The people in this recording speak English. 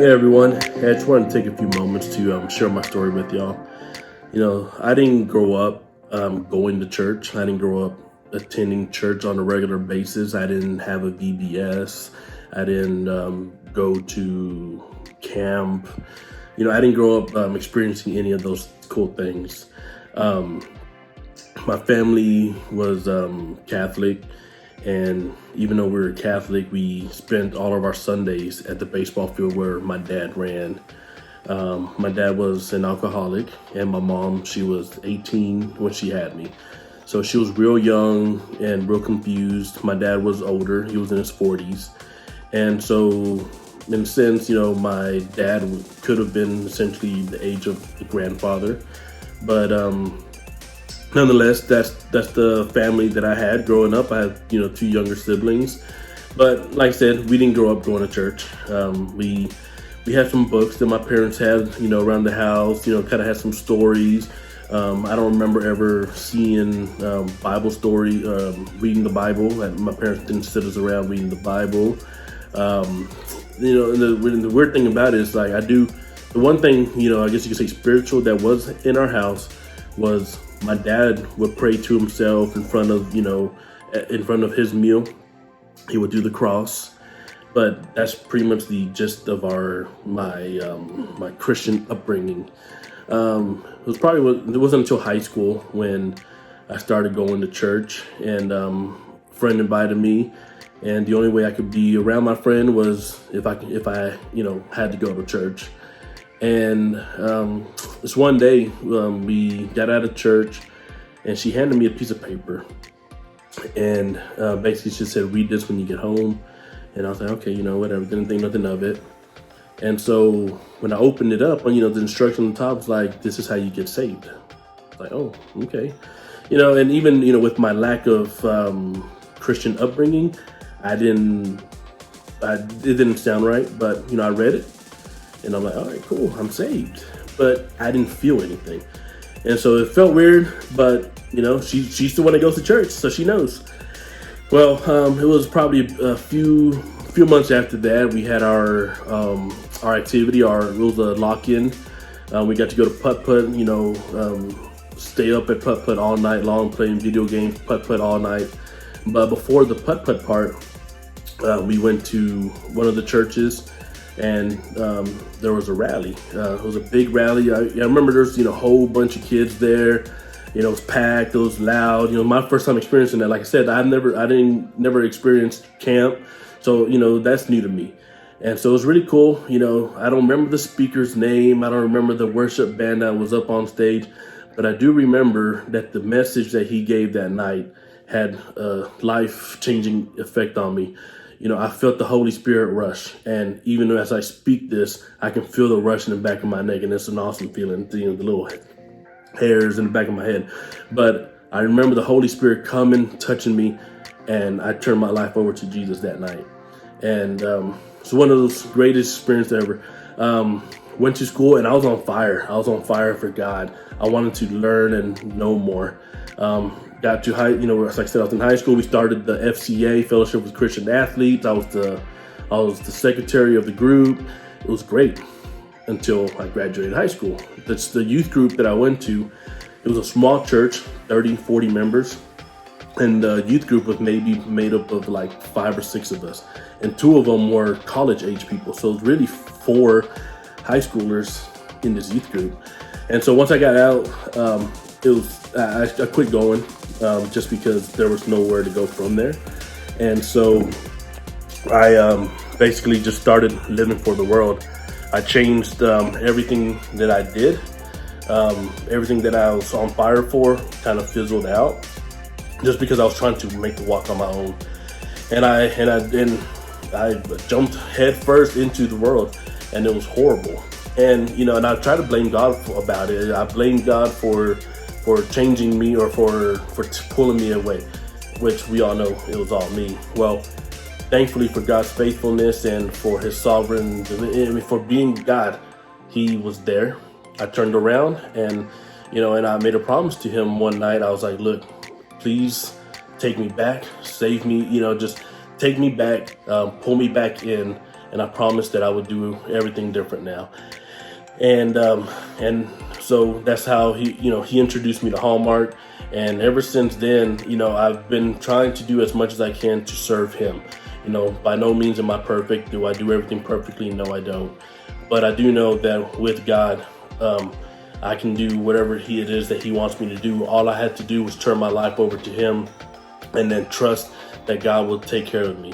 Hey everyone, I just wanted to take a few moments to share my story with y'all. I didn't grow up going to church. I didn't grow up attending church on a regular basis. I didn't have a VBS. I didn't go to camp. I didn't grow up experiencing any of those cool things. My family was Catholic, and even though we were Catholic, we spent all of our Sundays at the baseball field where my dad ran. My dad was an alcoholic, and my mom, she was 18 when she had me. So she was real young and real confused. My dad was older, he was in his 40s. And so, in a sense, my dad could have been essentially the age of the grandfather. But nonetheless, that's the family that I had growing up. I had, two younger siblings. But like I said, we didn't grow up going to church. We had some books that my parents had, around the house, kind of had some stories. I don't remember ever seeing Bible story, reading the Bible. My parents didn't sit us around reading the Bible. And the weird thing about it is, the one thing, I guess you could say spiritual that was in our house was my dad would pray to himself in front of his meal. He would do the cross. But that's pretty much the gist of my Christian upbringing. It wasn't until high school when I started going to church, and a friend invited me, and the only way I could be around my friend was if I had to go to church. And this one day we got out of church, and she handed me a piece of paper, and basically she said, "Read this when you get home." And I was like, okay, whatever, didn't think nothing of it. And so when I opened it up, the instruction on the top was like, "This is how you get saved." I was like, oh, okay. And even, with my lack of Christian upbringing, it didn't sound right, but, I read it and I'm like, all right, cool, I'm saved. But I didn't feel anything. And so it felt weird, but, she's the one that goes to church, so she knows. Well, it was probably a few months after that. We had our activity. It was a lock-in. We got to go to putt-putt. Stay up at putt-putt all night long, playing video games, putt-putt all night. But before the putt-putt part, we went to one of the churches, and there was a rally. It was a big rally. I remember there's a whole bunch of kids there. It was packed, it was loud. My first time experiencing that. Like I said, I never experienced camp. So, that's new to me. And so it was really cool. I don't remember the speaker's name. I don't remember the worship band that was up on stage. But I do remember that the message that he gave that night had a life-changing effect on me. I felt the Holy Spirit rush. And even as I speak this, I can feel the rush in the back of my neck. And it's an awesome feeling, the little hairs in the back of my head. But I remember the Holy Spirit coming, touching me, and I turned my life over to Jesus that night. And it's one of those greatest experiences ever. Went to school and I was on fire. I was on fire for God. I wanted to learn and know more. Got to like I said, I was in high school. We started the FCA, Fellowship with Christian Athletes. I was the secretary of the group. It was great until I graduated high school. That's the youth group that I went to. It was a small church, 30, 40 members. And the youth group was maybe made up of like 5 or 6 of us. And 2 of them were college age people. So it was really 4 high schoolers in this youth group. And so once I got out, I quit going just because there was nowhere to go from there. And so I basically just started living for the world. I changed everything that I did. Everything that I was on fire for kind of fizzled out, just because I was trying to make the walk on my own. And I jumped head first into the world, and it was horrible. And and I try to blame God about it. I blame God for changing me or for pulling me away, which we all know it was all me. Well, thankfully for God's faithfulness and for his sovereign, for being God, he was there. I turned around and I made a promise to him one night. I was like, look, please take me back, save me, just take me back, pull me back in, and I promised that I would do everything different now. And so that's how he introduced me to Hallmark. And ever since then, I've been trying to do as much as I can to serve him. By no means am I perfect. Do I do everything perfectly? No, I don't. But I do know that with God, I can do whatever it is that he wants me to do. All I had to do was turn my life over to him and then trust that God will take care of me.